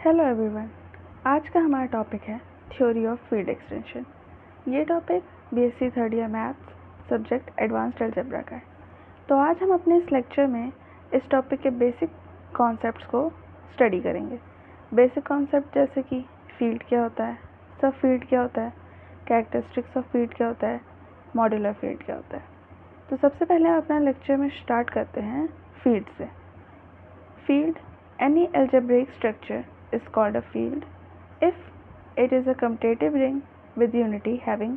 Hello everyone. आज का हमारा टॉपिक है थ्योरी ऑफ फील्ड एक्सटेंशन। ये topic BSc third year maths subject advanced algebra का है। तो आज हम अपने इस लेक्चर में इस टॉपिक के बेसिक कॉन्सेप्ट्स को स्टडी करेंगे। बेसिक कॉन्सेप्ट जैसे कि फील्ड क्या होता है, सब फील्ड क्या होता है, कैरेक्टरिस्टिक्स ऑफ फील्ड क्या होता है, मॉड्यूलर फील्ड क्या होता है। तो सबसे पहले हम अपना लेक्चर में स्टार्ट करते हैं फील्ड से। Field, any algebraic structure is called a field if it is a commutative ring with unity having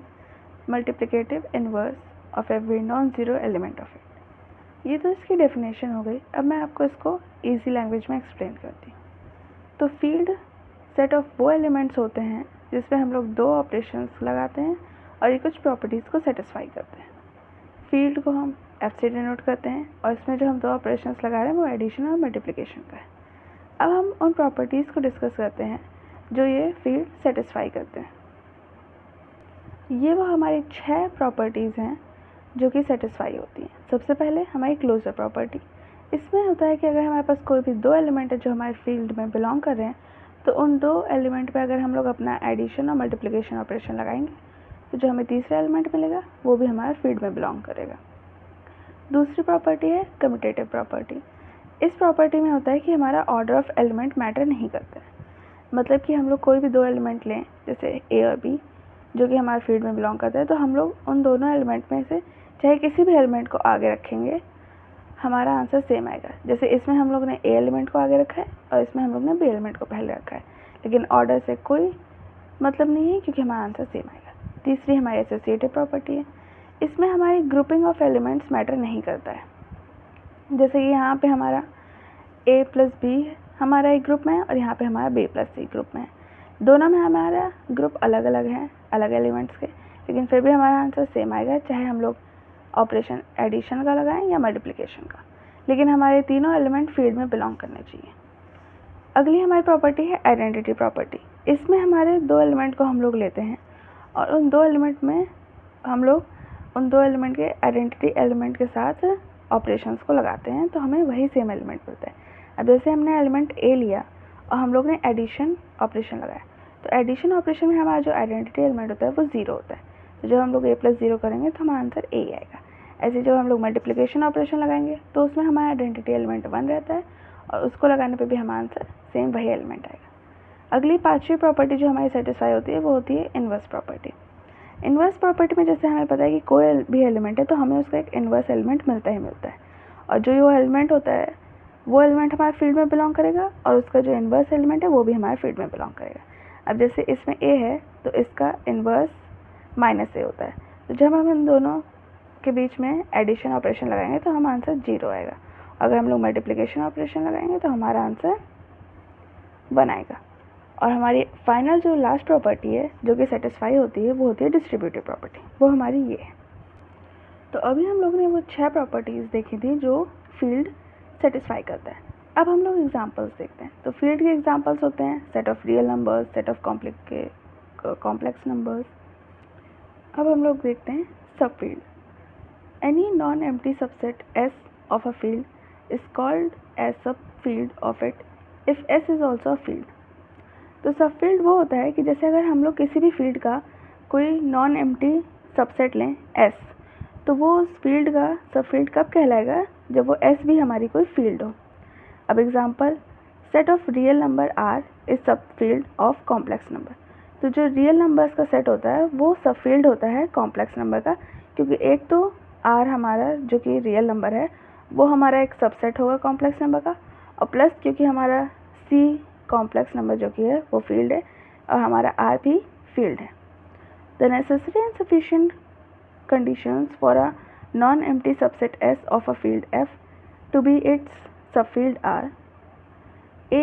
multiplicative inverse of every non-zero element of it। ये तो इसकी डेफिनेशन हो गई। अब मैं आपको इसको इजी लैंग्वेज में एक्सप्लेन करती हूँ। तो फील्ड सेट ऑफ वो एलिमेंट्स होते हैं जिसमें हम लोग दो ऑपरेशंस लगाते हैं और ये कुछ प्रॉपर्टीज़ को सेटिस्फाई करते हैं। फील्ड को हम एफ से डिनोट करते हैं और इसमें जो हम दो ऑपरेशंस लगा रहे हैं वो एडिशन और मल्टीप्लिकेशन का है। अब हम उन प्रॉपर्टीज़ को डिस्कस करते हैं जो ये फील्ड सेटिस्फाई करते हैं। ये वो हमारी 6 प्रॉपर्टीज़ हैं जो कि सेटिस्फाई होती हैं। सबसे पहले हमारी क्लोजर प्रॉपर्टी। इसमें होता है कि अगर हमारे पास कोई भी दो एलिमेंट है जो हमारे फील्ड में बिलोंग कर रहे हैं, तो उन दो एलिमेंट पे अगर हम लोग अपना एडिशन और मल्टीप्लिकेशन ऑपरेशन लगाएंगे तो जो हमें तीसरा एलिमेंट मिलेगा वो भी हमारे फील्ड में बिलोंग करेगा। दूसरी प्रॉपर्टी है कम्यूटेटिव प्रॉपर्टी। इस प्रॉपर्टी में होता है कि हमारा ऑर्डर ऑफ एलिमेंट मैटर नहीं करता है। मतलब कि हम लोग कोई भी दो एलिमेंट लें, जैसे ए और बी, जो कि हमारे फील्ड में बिलोंग करता है, तो हम लोग उन दोनों एलिमेंट में से चाहे किसी भी एलिमेंट को आगे रखेंगे, हमारा आंसर सेम आएगा। जैसे इसमें हम लोग ने ए एलिमेंट को आगे रखा है और इसमें हम लोग ने बी एलिमेंट को पहले रखा है, लेकिन ऑर्डर से कोई मतलब नहीं है क्योंकि हमारा आंसर सेम आएगा। तीसरी हमारी एसोसिएटिव प्रॉपर्टी है। इसमें हमारी ग्रुपिंग ऑफ एलिमेंट्स मैटर नहीं करता है। जैसे कि यहाँ पे हमारा a प्लस बी हमारा एक ग्रुप में है और यहाँ पे हमारा b प्लस सी ग्रुप में है। दोनों में हमारा ग्रुप अलग अलग है, अलग एलिमेंट्स के, लेकिन फिर भी हमारा आंसर सेम आएगा, चाहे हम लोग ऑपरेशन एडिशन का लगाएं या मल्टीप्लिकेशन का, लेकिन हमारे तीनों एलिमेंट फील्ड में बिलोंग करने चाहिए। अगली हमारी प्रॉपर्टी है आइडेंटिटी प्रॉपर्टी। इसमें हमारे दो एलिमेंट को हम लोग लेते हैं और उन दो एलिमेंट में हम लोग उन दो एलिमेंट के आइडेंटिटी एलिमेंट के साथ ऑपरेशंस को लगाते हैं, तो हमें वही सेम एलिमेंट मिलता है। अब जैसे हमने एलिमेंट ए लिया और हम लोग ने एडिशन ऑपरेशन लगाया, तो एडिशन ऑपरेशन में हमारा जो आइडेंटिटी एलिमेंट होता है वो 0 होता है। तो जब हम लोग a प्लस 0 करेंगे तो हमारा आंसर a आएगा। ऐसे जब हम लोग मल्टीप्लिकेशन ऑपरेशन लगाएंगे तो उसमें हमारा आइडेंटिटी एलिमेंट 1 रहता है और उसको लगाने पर भी हमारा आंसर सेम वही एलिमेंट आएगा। अगली पाँचवीं प्रॉपर्टी जो हमारी सेटिस्फाई होती है वो होती है इन्वर्स प्रॉपर्टी। इन्वर्स प्रॉपर्टी में जैसे हमें पता है कि कोई भी एलिमेंट है तो हमें उसका एक इन्वर्स एलिमेंट मिलता ही मिलता है, और जो वो एलिमेंट होता है वो एलिमेंट हमारे फील्ड में बिलोंग करेगा और उसका जो इन्वर्स एलिमेंट है वो भी हमारे फील्ड में बिलोंग करेगा। अब जैसे इसमें a है तो इसका इन्वर्स -a होता है, तो जब हम इन दोनों के बीच में एडिशन ऑपरेशन लगाएंगे तो हमारा आंसर 0 आएगा। अगर हम लोग मल्टीप्लिकेशन ऑपरेशन लगाएंगे तो हमारा आंसर 1 आएगा। और हमारी फाइनल जो लास्ट प्रॉपर्टी है जो कि सेटिस्फाई होती है वो होती है डिस्ट्रीब्यूटिव प्रॉपर्टी, वो हमारी ये है। तो अभी हम लोग ने वो 6 प्रॉपर्टीज़ देखी थी जो फील्ड सेटिस्फाई करता है। अब हम लोग एग्जांपल्स देखते हैं। तो फील्ड के एग्जांपल्स होते हैं set of real numbers, set of complex numbers. अब हम लोग देखते हैं subfield. Any non empty subset S of a field is called as subfield of it if S is also a field. तो सब field वो होता है कि जैसे अगर हम लोग किसी भी फील्ड का कोई नॉन एम्प्टी सबसेट लें S, तो वो उस फील्ड का सब फील्ड कब कहलाएगा, जब वो S भी हमारी कोई फील्ड हो। अब example, set of real number R is सब फील्ड ऑफ कॉम्प्लेक्स नंबर। तो जो रियल नंबर्स का सेट होता है वो सब फील्ड होता है कॉम्प्लेक्स नंबर का, क्योंकि एक तो R हमारा जो कि रियल नंबर है वो हमारा एक सबसेट होगा कॉम्प्लेक्स नंबर का, और प्लस क्योंकि हमारा C कॉम्प्लेक्स नंबर जो कि है वो फील्ड है और हमारा R भी फील्ड है। The necessary and sufficient conditions for a non-empty subset S of a field F to be its subfield are: A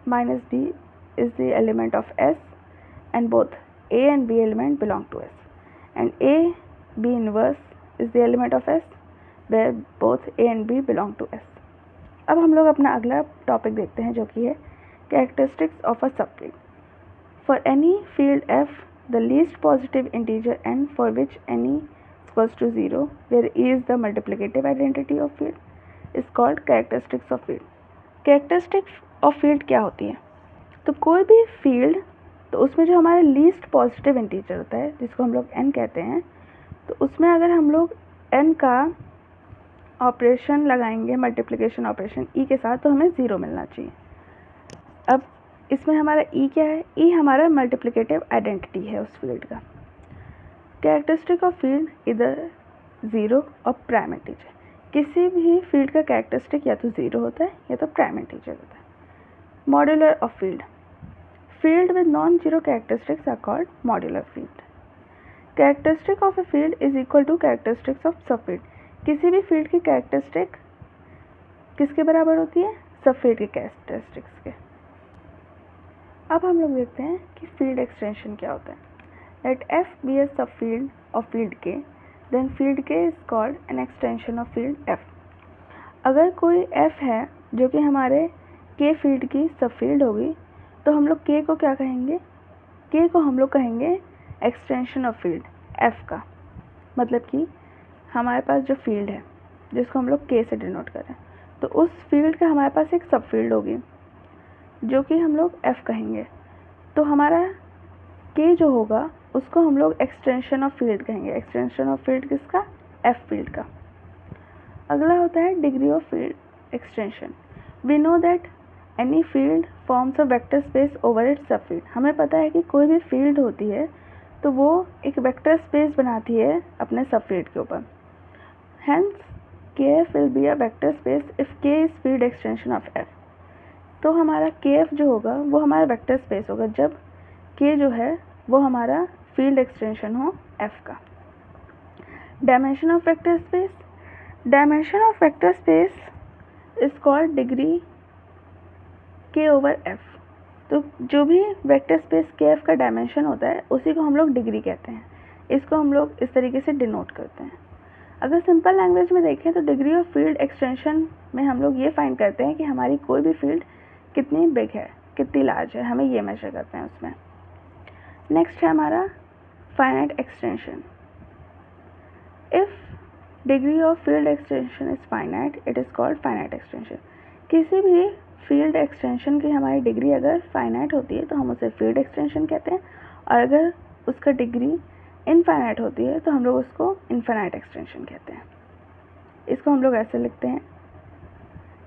minus B is the element of S and both A and B element belong to S, and A B inverse is the element of S where both A and B belong to S. अब हम लोग अपना अगला topic देखते हैं जो कि है characteristics of a subfield. For any field F, the least positive integer n for which any equals to 0, where e is the multiplicative identity of field, is called characteristics of field. Characteristics of field क्या होती है? तो कोई भी field, तो उसमें जो हमारा लीस्ट पॉजिटिव इंटीजर होता है जिसको हम लोग n कहते हैं, तो उसमें अगर हम लोग n का ऑपरेशन लगाएंगे, मल्टीप्लिकेशन ऑपरेशन e के साथ, तो हमें 0 मिलना चाहिए। अब इसमें हमारा e क्या है? e हमारा मल्टीप्लिकेटिव आइडेंटिटी है उस फील्ड का। कैरेक्टरिस्टिक ऑफ फील्ड इधर 0 और प्राइम इंटीजर। किसी भी फील्ड का कैरेक्टरिस्टिक या तो 0 होता है या तो प्राइम इंटीजर होता है। Modular of field, field with non-zero characteristics are called modular field. Characteristic of a field is equal to characteristics of subfield. किसी भी फील्ड की कैरेक्टरिस्टिक किसके बराबर होती है? सबफील्ड की कैरेक्टरिस्टिक्स के। अब हम लोग देखते हैं कि फील्ड एक्सटेंशन क्या होता है। Let F be a subfield of field K, then field K is called an extension of field F. अगर कोई F है जो कि हमारे K फील्ड की सबफील्ड होगी, तो हम लोग K को क्या कहेंगे? K को हम लोग कहेंगे एक्सटेंशन ऑफ फील्ड F का। मतलब कि हमारे पास जो फील्ड है जिसको हम लोग K से डिनोट करें, तो उस फील्ड का हमारे पास एक सब फील्ड होगी जो कि हम लोग F कहेंगे। तो हमारा K जो होगा उसको हम लोग एक्सटेंशन ऑफ फील्ड कहेंगे। एक्सटेंशन ऑफ फील्ड किसका? F फील्ड का। अगला होता है degree of field extension. We know that any field forms a vector space over its subfield. हमें पता है कि कोई भी फील्ड होती है तो वो एक वेक्टर स्पेस बनाती है अपने सबफील्ड के ऊपर। Hence KF will be a vector space if K is field extension of F। तो हमारा KF जो होगा वो हमारा वेक्टर स्पेस होगा जब K जो है वो हमारा फील्ड एक्सटेंशन हो F का। Dimension of vector space, dimension of vector space is called degree K over F। तो जो भी वेक्टर स्पेस KF का डायमेंशन होता है उसी को हम लोग डिग्री कहते हैं। इसको हम लोग इस तरीके से डिनोट करते हैं। अगर सिंपल लैंग्वेज में देखें तो डिग्री ऑफ फील्ड एक्सटेंशन में हम लोग ये फाइंड करते हैं कि हमारी कोई भी फील्ड कितनी बिग है, कितनी लार्ज है, हमें ये मेजर करते हैं उसमें। नेक्स्ट है हमारा finite extension. If degree of field extension is finite, it is called finite extension. किसी भी फील्ड एक्सटेंशन की हमारी डिग्री अगर फाइनाइट होती है तो हम उसे फील्ड एक्सटेंशन कहते हैं, और अगर उसका डिग्री इनफाइनाइट होती है तो हम लोग उसको इनफाइनाइट एक्सटेंशन कहते हैं। इसको हम लोग ऐसे लिखते हैं।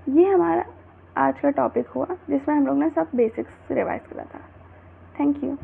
ये हमारा आज का टॉपिक हुआ जिसमें हम लोग ने सब बेसिक्स रिवाइज करा था। Thank you.